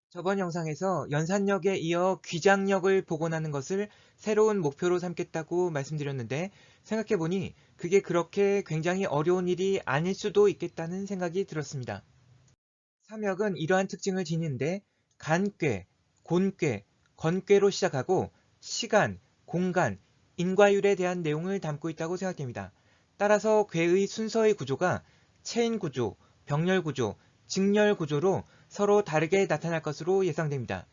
저번 영상에서 연산력에 이어 귀장력을 복원하는 것을 새로운 목표로 삼겠다고 말씀드렸는데 생각해보니 그게 그렇게 굉장히 어려운 일이 아닐 수도 있겠다는 생각이 들었습니다. 삼역은 이러한 특징을 지니는데 간괴, 곤괴, 건괴로 시작하고 시간, 공간, 인과율에 대한 내용을 담고 있다고 생각됩니다. 따라서 괴의 순서의 구조가 체인 구조, 병렬 구조, 직렬 구조로 서로 다르게 나타날 것으로 예상됩니다.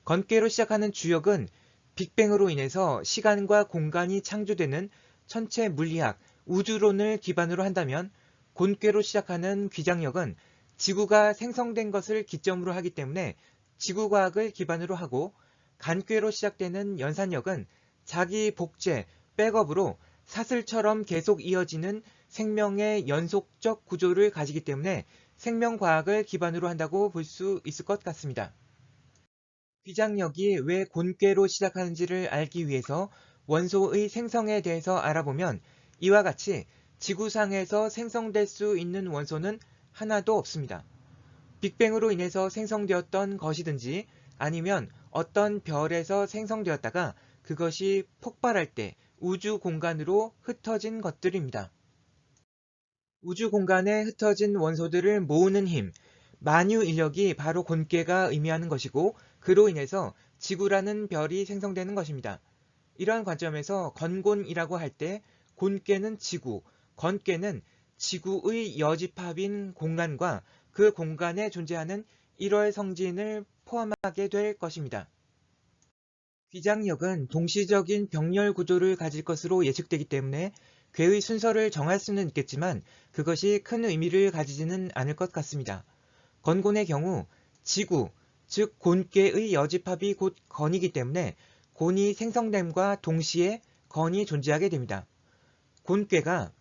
건괴로 시작하는 주역은 빅뱅으로 인해서 시간과 공간이 창조되는 천체 물리학, 우주론을 기반으로 한다면 곤괴로 시작하는 귀장력은 지구가 생성된 것을 기점으로 하기 때문에 지구과학을 기반으로 하고 간괴로 시작되는 연산력은 자기 복제, 백업으로 사슬처럼 계속 이어지는 생명의 연속적 구조를 가지기 때문에 생명과학을 기반으로 한다고 볼 수 있을 것 같습니다. 귀장력이 왜 곤괴로 시작하는지를 알기 위해서 원소의 생성에 대해서 알아보면 이와 같이 지구상에서 생성될 수 있는 원소는 하나도 없습니다. 빅뱅으로 인해서 생성되었던 것이든지 아니면 어떤 별에서 생성되었다가 그것이 폭발할 때 우주 공간으로 흩어진 것들입니다. 우주 공간에 흩어진 원소들을 모으는 힘, 만유 인력이 바로 곤괴가 의미하는 것이고 그로 인해서 지구라는 별이 생성되는 것입니다. 이러한 관점에서 건곤이라고 할 때 곤괴는 지구, 건괴는 지구의 여집합인 공간과 그 공간에 존재하는 1월 성진을 포함하게 될 것입니다. 귀장력은 동시적인 병렬 구조를 가질 것으로 예측되기 때문에 괴의 순서를 정할 수는 있겠지만 그것이 큰 의미를 가지지는 않을 것 같습니다. 건곤의 경우 지구, 즉 곤괴의 여집합이 곧 건이기 때문에 곤이 생성됨과 동시에 건이 존재하게 됩니다. 곤괴가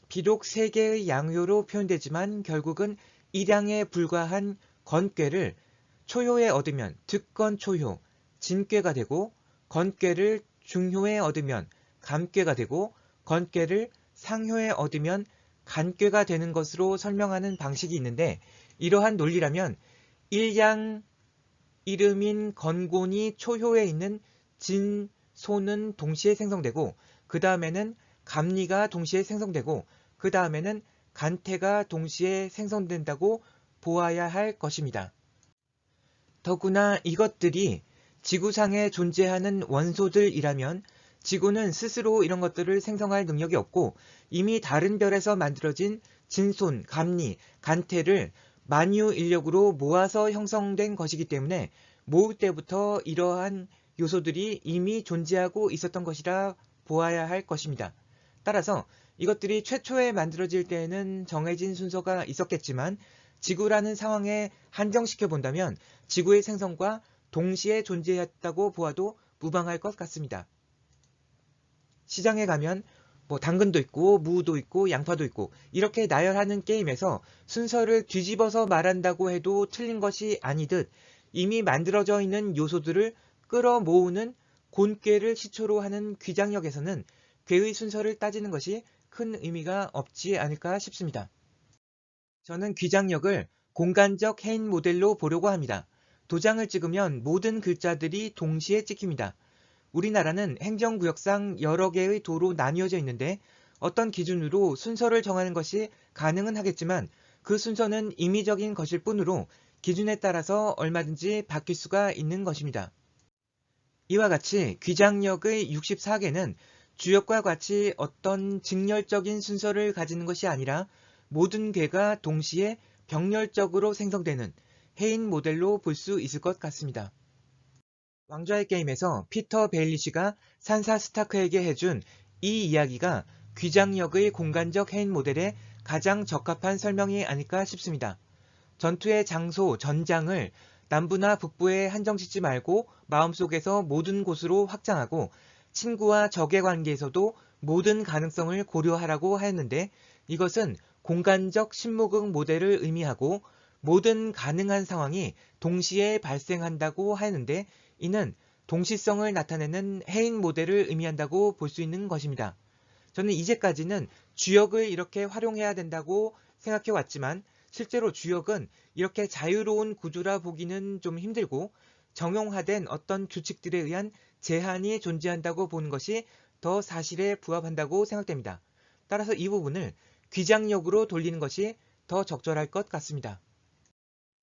비록 세 개의 양효로 표현되지만 결국은 일양에 불과한 건괴를 초효에 얻으면 득건초효, 진괴가 되고 건괴를 중효에 얻으면 감괴가 되고 건괴를 상효에 얻으면 간괴가 되는 것으로 설명하는 방식이 있는데 이러한 논리라면 일양 이름인 건곤이 초효에 있는 진, 소는 동시에 생성되고 그 다음에는 감리가 동시에 생성되고 그 다음에는 간태가 동시에 생성된다고 보아야 할 것입니다. 더구나 이것들이 지구상에 존재하는 원소들이라면 지구는 스스로 이런 것들을 생성할 능력이 없고 이미 다른 별에서 만들어진 진손, 감리, 간태를 만유 인력으로 모아서 형성된 것이기 때문에 모을 때부터 이러한 요소들이 이미 존재하고 있었던 것이라 보아야 할 것입니다. 따라서 이것들이 최초에 만들어질 때에는 정해진 순서가 있었겠지만 지구라는 상황에 한정시켜 본다면 지구의 생성과 동시에 존재했다고 보아도 무방할 것 같습니다. 시장에 가면 당근도 있고 무도 있고 양파도 있고 이렇게 나열하는 게임에서 순서를 뒤집어서 말한다고 해도 틀린 것이 아니듯 이미 만들어져 있는 요소들을 끌어모으는 곤괴를 시초로 하는 귀장력에서는 괴의 순서를 따지는 것이 큰 의미가 없지 않을까 싶습니다. 저는 귀장력을 공간적 해인 모델로 보려고 합니다. 도장을 찍으면 모든 글자들이 동시에 찍힙니다. 우리나라는 행정구역상 여러 개의 도로 나뉘어져 있는데 어떤 기준으로 순서를 정하는 것이 가능은 하겠지만 그 순서는 임의적인 것일 뿐으로 기준에 따라서 얼마든지 바뀔 수가 있는 것입니다. 이와 같이 귀장력의 64개는 주역과 같이 어떤 직렬적인 순서를 가지는 것이 아니라 모든 괴가 동시에 병렬적으로 생성되는 해인 모델로 볼 수 있을 것 같습니다. 왕좌의 게임에서 피터 베일리시가 산사 스타크에게 해준 이 이야기가 귀장력의 공간적 해인 모델에 가장 적합한 설명이 아닐까 싶습니다. 전투의 장소, 전장을 남부나 북부에 한정짓지 말고 마음속에서 모든 곳으로 확장하고 친구와 적의 관계에서도 모든 가능성을 고려하라고 하였는데 이것은 공간적 신무극 모델을 의미하고 모든 가능한 상황이 동시에 발생한다고 하였는데 이는 동시성을 나타내는 해인 모델을 의미한다고 볼 수 있는 것입니다. 저는 이제까지는 주역을 이렇게 활용해야 된다고 생각해 왔지만 실제로 주역은 이렇게 자유로운 구조라 보기는 좀 힘들고 정형화된 어떤 규칙들에 의한 제한이 존재한다고 보는 것이 더 사실에 부합한다고 생각됩니다. 따라서 이 부분을 귀장력으로 돌리는 것이 더 적절할 것 같습니다.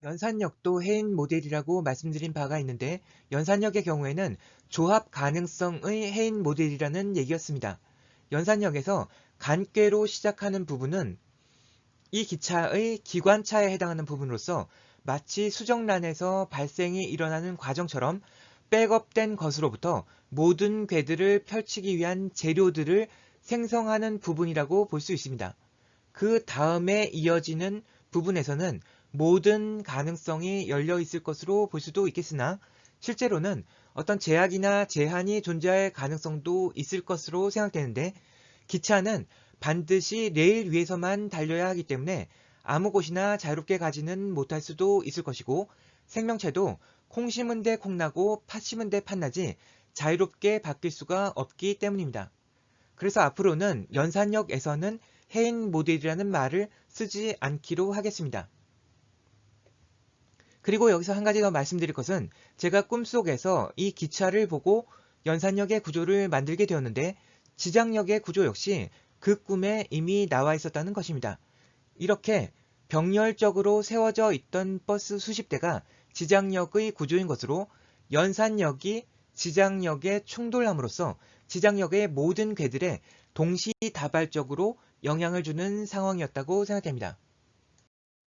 연산력도 해인 모델이라고 말씀드린 바가 있는데 연산력의 경우에는 조합 가능성의 해인 모델이라는 얘기였습니다. 연산력에서 간괴로 시작하는 부분은 이 기차의 기관차에 해당하는 부분으로서 마치 수정란에서 발생이 일어나는 과정처럼 백업된 것으로부터 모든 궤들을 펼치기 위한 재료들을 생성하는 부분이라고 볼 수 있습니다. 그 다음에 이어지는 부분에서는 모든 가능성이 열려 있을 것으로 볼 수도 있겠으나 실제로는 어떤 제약이나 제한이 존재할 가능성도 있을 것으로 생각되는데 기차는 반드시 레일 위에서만 달려야 하기 때문에 아무 곳이나 자유롭게 가지는 못할 수도 있을 것이고 생명체도 콩 심은 데 콩나고 팥 심은 데 팥나지 자유롭게 바뀔 수가 없기 때문입니다. 그래서 앞으로는 연산력에서는 해인 모델이라는 말을 쓰지 않기로 하겠습니다. 그리고 여기서 한 가지 더 말씀드릴 것은 제가 꿈속에서 이 기차를 보고 연산력의 구조를 만들게 되었는데 지장력의 구조 역시 그 꿈에 이미 나와 있었다는 것입니다. 이렇게 병렬적으로 세워져 있던 버스 수십 대가 지장력의 구조인 것으로 연산력이 지장력에 충돌함으로써 지장력의 모든 궤들에 동시다발적으로 영향을 주는 상황이었다고 생각됩니다.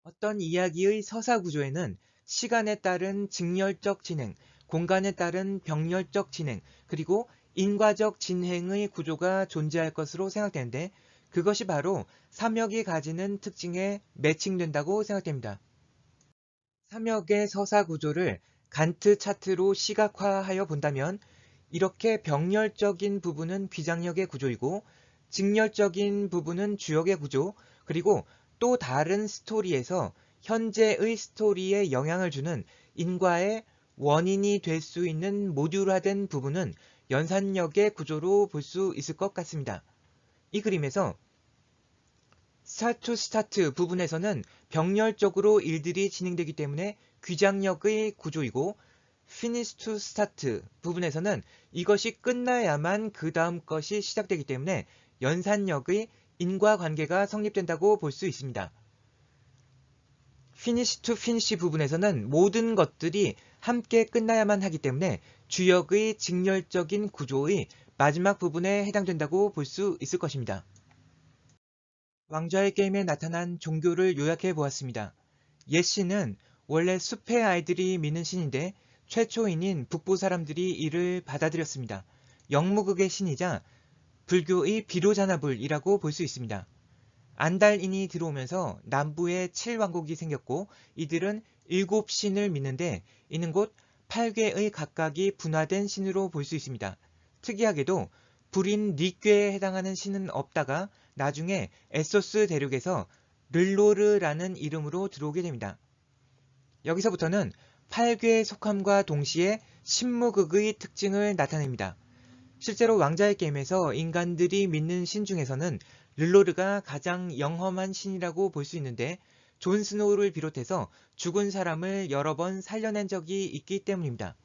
어떤 이야기의 서사 구조에는 시간에 따른 직렬적 진행, 공간에 따른 병렬적 진행, 그리고 인과적 진행의 구조가 존재할 것으로 생각되는데 그것이 바로 삼역이 가지는 특징에 매칭된다고 생각됩니다. 삼역의 서사 구조를 간트 차트로 시각화하여 본다면 이렇게 병렬적인 부분은 귀장력의 구조이고 직렬적인 부분은 주역의 구조, 그리고 또 다른 스토리에서 현재의 스토리에 영향을 주는 인과의 원인이 될 수 있는 모듈화된 부분은 연산력의 구조로 볼 수 있을 것 같습니다. 이 그림에서 스타트 투 스타트 부분에서는 병렬적으로 일들이 진행되기 때문에 귀장력의 구조이고 피니시 투 스타트 부분에서는 이것이 끝나야만 그 다음 것이 시작되기 때문에 연산력의 인과관계가 성립된다고 볼 수 있습니다. 피니시 투 피니시 부분에서는 모든 것들이 함께 끝나야만 하기 때문에 주역의 직렬적인 구조의 마지막 부분에 해당된다고 볼 수 있을 것입니다. 왕좌의 게임에 나타난 종교를 요약해 보았습니다. 옛 신은 원래 숲의 아이들이 믿는 신인데 최초인인 북부 사람들이 이를 받아들였습니다. 영무극의 신이자 불교의 비로자나불이라고 볼 수 있습니다. 안달인이 들어오면서 남부에 7왕국이 생겼고 이들은 7신을 믿는데 이는 곧 8괴의 각각이 분화된 신으로 볼 수 있습니다. 특이하게도 불인 닉괴에 해당하는 신은 없다가 나중에 에소스 대륙에서 르로르라는 이름으로 들어오게 됩니다. 여기서부터는 8괴에 속함과 동시에 신무극의 특징을 나타냅니다. 실제로 왕좌의 게임에서 인간들이 믿는 신 중에서는 르로르가 가장 영험한 신이라고 볼 수 있는데 존 스노우를 비롯해서 죽은 사람을 여러 번 살려낸 적이 있기 때문입니다.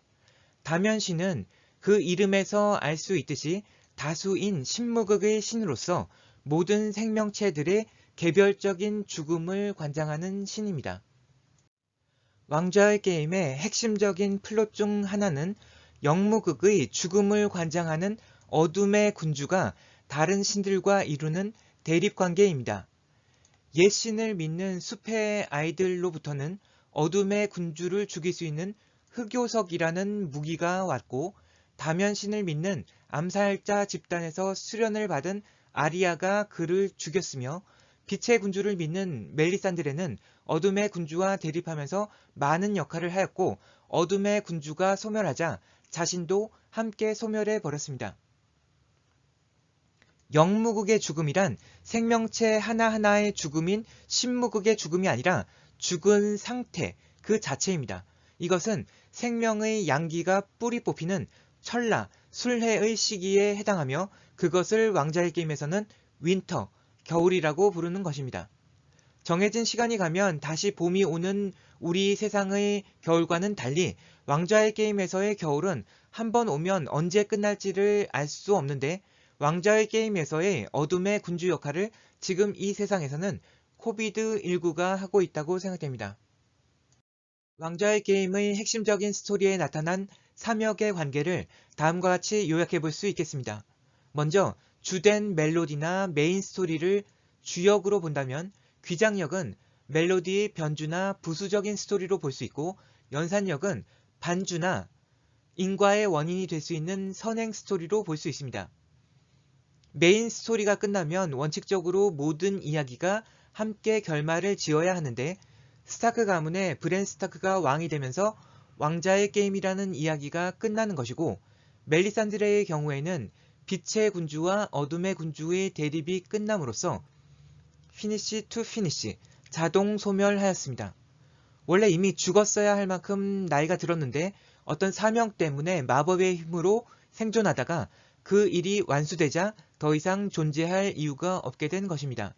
다면신은 그 이름에서 알 수 있듯이 다수인 신무극의 신으로서 모든 생명체들의 개별적인 죽음을 관장하는 신입니다. 왕좌의 게임의 핵심적인 플롯 중 하나는 영무극의 죽음을 관장하는 어둠의 군주가 다른 신들과 이루는 대립관계입니다. 옛 신을 믿는 숲의 아이들로부터는 어둠의 군주를 죽일 수 있는 흑요석이라는 무기가 왔고 다면신을 믿는 암살자 집단에서 수련을 받은 아리아가 그를 죽였으며 빛의 군주를 믿는 멜리산드레는 어둠의 군주와 대립하면서 많은 역할을 하였고 어둠의 군주가 소멸하자 자신도 함께 소멸해 버렸습니다. 영무극의 죽음이란 생명체 하나하나의 죽음인 신무극의 죽음이 아니라 죽은 상태 그 자체입니다. 이것은 생명의 양기가 뿌리 뽑히는 철라, 술해의 시기에 해당하며 그것을 왕좌의 게임에서는 윈터, 겨울이라고 부르는 것입니다. 정해진 시간이 가면 다시 봄이 오는 우리 세상의 겨울과는 달리 왕좌의 게임에서의 겨울은 한 번 오면 언제 끝날지를 알 수 없는데 왕좌의 게임에서의 어둠의 군주 역할을 지금 이 세상에서는 코비드19가 하고 있다고 생각됩니다. 왕좌의 게임의 핵심적인 스토리에 나타난 3역의 관계를 다음과 같이 요약해 볼 수 있겠습니다. 먼저 주된 멜로디나 메인 스토리를 주역으로 본다면 귀장역은 멜로디의 변주나 부수적인 스토리로 볼 수 있고 연산역은 반주나 인과의 원인이 될 수 있는 선행 스토리로 볼 수 있습니다. 메인 스토리가 끝나면 원칙적으로 모든 이야기가 함께 결말을 지어야 하는데 스타크 가문의 브랜 스타크가 왕이 되면서 왕자의 게임이라는 이야기가 끝나는 것이고 멜리산드레의 경우에는 빛의 군주와 어둠의 군주의 대립이 끝남으로써 피니시 투 피니시 자동 소멸하였습니다. 원래 이미 죽었어야 할 만큼 나이가 들었는데 어떤 사명 때문에 마법의 힘으로 생존하다가 그 일이 완수되자 더 이상 존재할 이유가 없게 된 것입니다.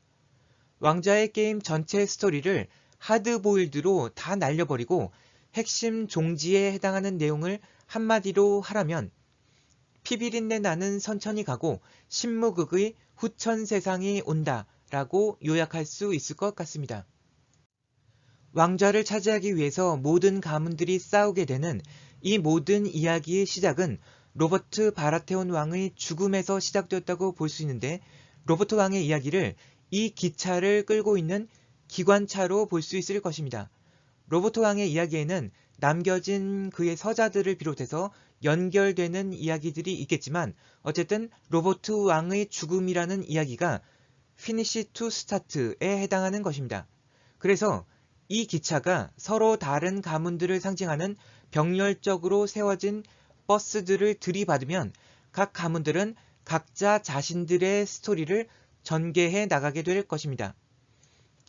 왕자의 게임 전체 스토리를 하드보일드로 다 날려버리고 핵심 종지에 해당하는 내용을 한마디로 하라면 피비린내 나는 선천이 가고 신무극의 후천 세상이 온다 라고 요약할 수 있을 것 같습니다. 왕좌를 차지하기 위해서 모든 가문들이 싸우게 되는 이 모든 이야기의 시작은 로버트 바라테온 왕의 죽음에서 시작되었다고 볼 수 있는데 로버트 왕의 이야기를 이 기차를 끌고 있는 기관차로 볼 수 있을 것입니다. 로버트 왕의 이야기에는 남겨진 그의 서자들을 비롯해서 연결되는 이야기들이 있겠지만 어쨌든 로버트 왕의 죽음이라는 이야기가 피니시 투 스타트에 해당하는 것입니다. 그래서 이 기차가 서로 다른 가문들을 상징하는 병렬적으로 세워진 버스들을 들이받으면 각 가문들은 각자 자신들의 스토리를 전개해 나가게 될 것입니다.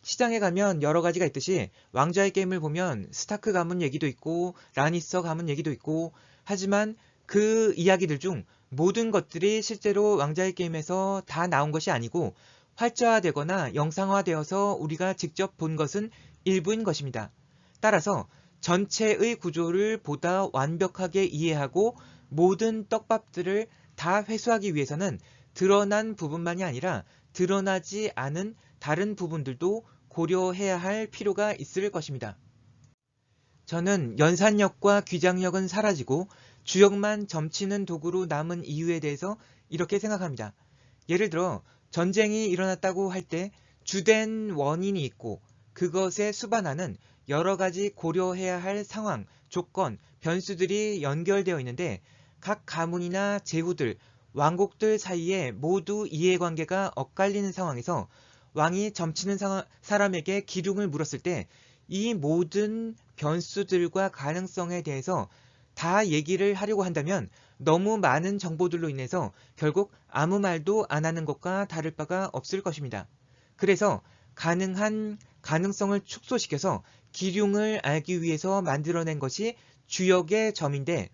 시장에 가면 여러 가지가 있듯이 왕좌의 게임을 보면 스타크 가문 얘기도 있고 라니스터 가문 얘기도 있고 하지만 그 이야기들 중 모든 것들이 실제로 왕좌의 게임에서 다 나온 것이 아니고 활자화되거나 영상화되어서 우리가 직접 본 것은 일부인 것입니다. 따라서 전체의 구조를 보다 완벽하게 이해하고 모든 떡밥들을 다 회수하기 위해서는 드러난 부분만이 아니라 드러나지 않은 다른 부분들도 고려해야 할 필요가 있을 것입니다. 저는 연산력과 귀장력은 사라지고 주역만 점치는 도구로 남은 이유에 대해서 이렇게 생각합니다. 예를 들어 전쟁이 일어났다고 할 때 주된 원인이 있고 그것에 수반하는 여러 가지 고려해야 할 상황, 조건, 변수들이 연결되어 있는데 각 가문이나 제후들, 왕국들 사이에 모두 이해관계가 엇갈리는 상황에서 왕이 점치는 사람에게 기둥을 물었을 때 이 모든 변수들과 가능성에 대해서 다 얘기를 하려고 한다면 너무 많은 정보들로 인해서 결국 아무 말도 안 하는 것과 다를 바가 없을 것입니다. 그래서 가능한 가능성을 축소시켜서 기륭을 알기 위해서 만들어낸 것이 주역의 점인데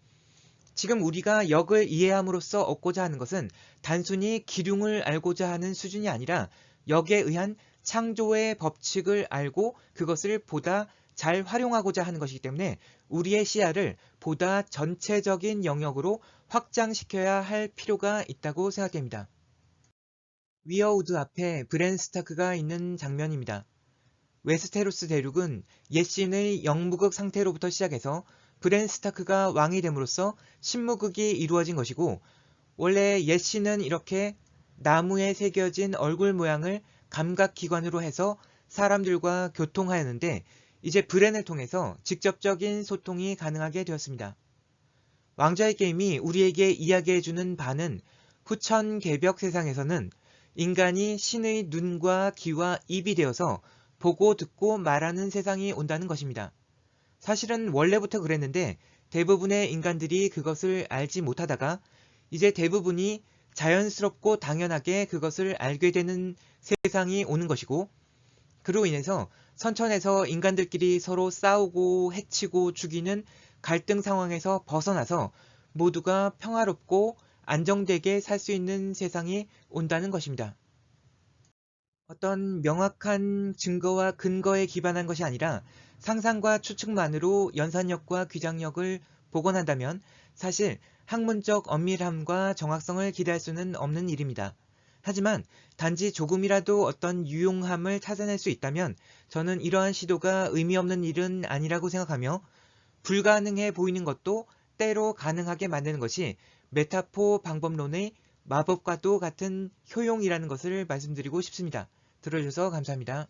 지금 우리가 역을 이해함으로써 얻고자 하는 것은 단순히 기륭을 알고자 하는 수준이 아니라 역에 의한 창조의 법칙을 알고 그것을 보다 잘 활용하고자 하는 것이기 때문에 우리의 시야를 보다 전체적인 영역으로 확장시켜야 할 필요가 있다고 생각됩니다. 위어우드 앞에 브랜 스타크가 있는 장면입니다. 웨스테로스 대륙은 옛 신의 영무극 상태로부터 시작해서 브랜 스타크가 왕이 됨으로써 신무극이 이루어진 것이고 원래 옛 신은 이렇게 나무에 새겨진 얼굴 모양을 감각기관으로 해서 사람들과 교통하였는데 이제 브랜을 통해서 직접적인 소통이 가능하게 되었습니다. 왕좌의 게임이 우리에게 이야기해주는 바는 후천 개벽 세상에서는 인간이 신의 눈과 귀와 입이 되어서 보고 듣고 말하는 세상이 온다는 것입니다. 사실은 원래부터 그랬는데 대부분의 인간들이 그것을 알지 못하다가 이제 대부분이 자연스럽고 당연하게 그것을 알게 되는 세상이 오는 것이고 그로 인해서 선천에서 인간들끼리 서로 싸우고 해치고 죽이는 갈등 상황에서 벗어나서 모두가 평화롭고 안정되게 살 수 있는 세상이 온다는 것입니다. 어떤 명확한 증거와 근거에 기반한 것이 아니라 상상과 추측만으로 연산력과 규장력을 복원한다면 사실 학문적 엄밀함과 정확성을 기대할 수는 없는 일입니다. 하지만 단지 조금이라도 어떤 유용함을 찾아낼 수 있다면 저는 이러한 시도가 의미 없는 일은 아니라고 생각하며, 불가능해 보이는 것도 때로 가능하게 만드는 것이 메타포 방법론의 마법과도 같은 효용이라는 것을 말씀드리고 싶습니다. 들어주셔서 감사합니다.